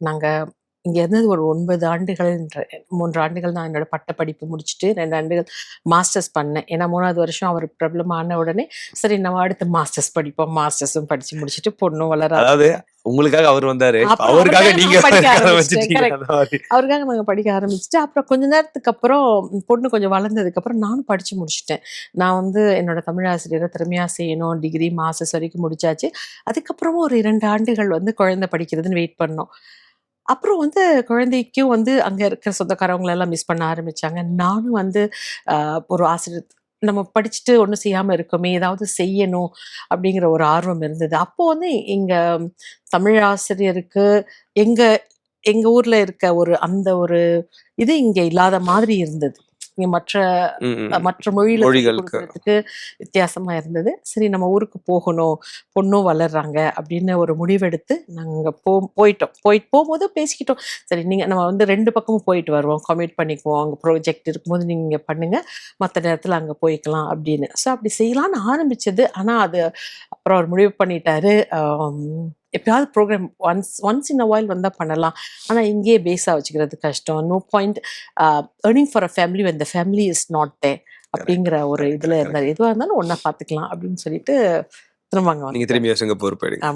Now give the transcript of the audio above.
நாங்கள் இங்கே இருந்தது ஒரு 9 ஆண்டுகள், 3 ஆண்டுகள் நான் என்னோட பட்ட படிப்பு முடிச்சுட்டு 2 ஆண்டுகள் மாஸ்டர்ஸ் பண்ணேன். ஏன்னா 3வது வருஷம் அவர் பிரபலமான உடனே சரி நம்ம அடுத்து மாஸ்டர்ஸ் படிப்போம். மாஸ்டர்ஸும் படிச்சு முடிச்சுட்டு பொண்ணும் வளர அதாவது உங்களுக்காக அவர் வந்தாரு, அப்புறம் அவருக்காக அவருக்காக நீங்க நான் படிக்க படிக்க ஆரம்பிச்சிட்டேன். ஆரம்பிச்சிட்டீங்க. கரெக்ட். அந்த மாதிரி. அவருக்காக நாங்கள் படிக்க ஆரம்பிச்சுட்டு அப்புறம் கொஞ்ச நேரத்துக்கு அப்புறம் பொண்ணு கொஞ்சம் வளர்ந்ததுக்கப்புறம் நானும் படித்து முடிச்சிட்டேன். நான் வந்து என்னோட தமிழ் ஆசிரியரை திறமையாக செய்யணும், டிகிரி மாஸ்டர்ஸ் வரைக்கும் முடிச்சாச்சு. அதுக்கப்புறமும் ஒரு 2 ஆண்டுகள் வந்து குழந்தை படிக்கிறதுன்னு வெயிட் பண்ணோம். அப்புறம் வந்து குழந்தைக்கும் வந்து அங்கே இருக்கிற சொந்தக்காரவங்களெல்லாம் மிஸ் பண்ண ஆரம்பிச்சாங்க. நானும் வந்து ஒரு ஆசிரியர் நம்ம படிச்சுட்டு ஒன்றும் செய்யாமல் இருக்கோமே, ஏதாவது செய்யணும் அப்படிங்கிற ஒரு ஆர்வம் இருந்தது. அப்போ வந்து எங்க தமிழ் ஆசிரியருக்கு எங்க எங்க ஊர்ல இருக்க அந்த ஒரு இது இங்க இல்லாத மாதிரி இருந்தது. இங்க மற்ற மொழியில சொல்லிக் மொழிகளுக்கு கொடுக்கறதுக்கு வித்தியாசமா இருந்தது. சரி நம்ம ஊருக்கு போகணும், பொண்ணும் வளர்றாங்க அப்படின்னு ஒரு முடிவெடுத்து நாங்க போகும்போது பேசிக்கிட்டோம். சரி நம்ம வந்து 2 பக்கமும் போயிட்டு வருவோம், கமிட் பண்ணிக்குவோம். அங்க ப்ராஜெக்ட் இருக்கும்போது நீங்க இங்க பண்ணுங்க, மற்ற நேரத்துல அங்க போய்க்கலாம் அப்படின்னு. ஸோ அப்படி செய்யலாம்னு ஆரம்பிச்சது. ஆனா அது அப்புறம் அவர் முடிவு பண்ணிட்டாரு. எப்பயாவது programme once in a while வந்தா பண்ணலாம். ஆனா இங்கேயே பேஸா வச்சுக்கிறது கஷ்டம். No point earning for a family when the family is not there அப்படிங்கிற ஒரு இதுல இருந்தார். எதுவாக இருந்தாலும் ஒன்னா பார்த்துக்கலாம் அப்படின்னு சொல்லிட்டு திரும்ப அங்க நீங்க வந்துட்டாரு. திரும்பி சிங்கப்பூர் போயிடுங்க.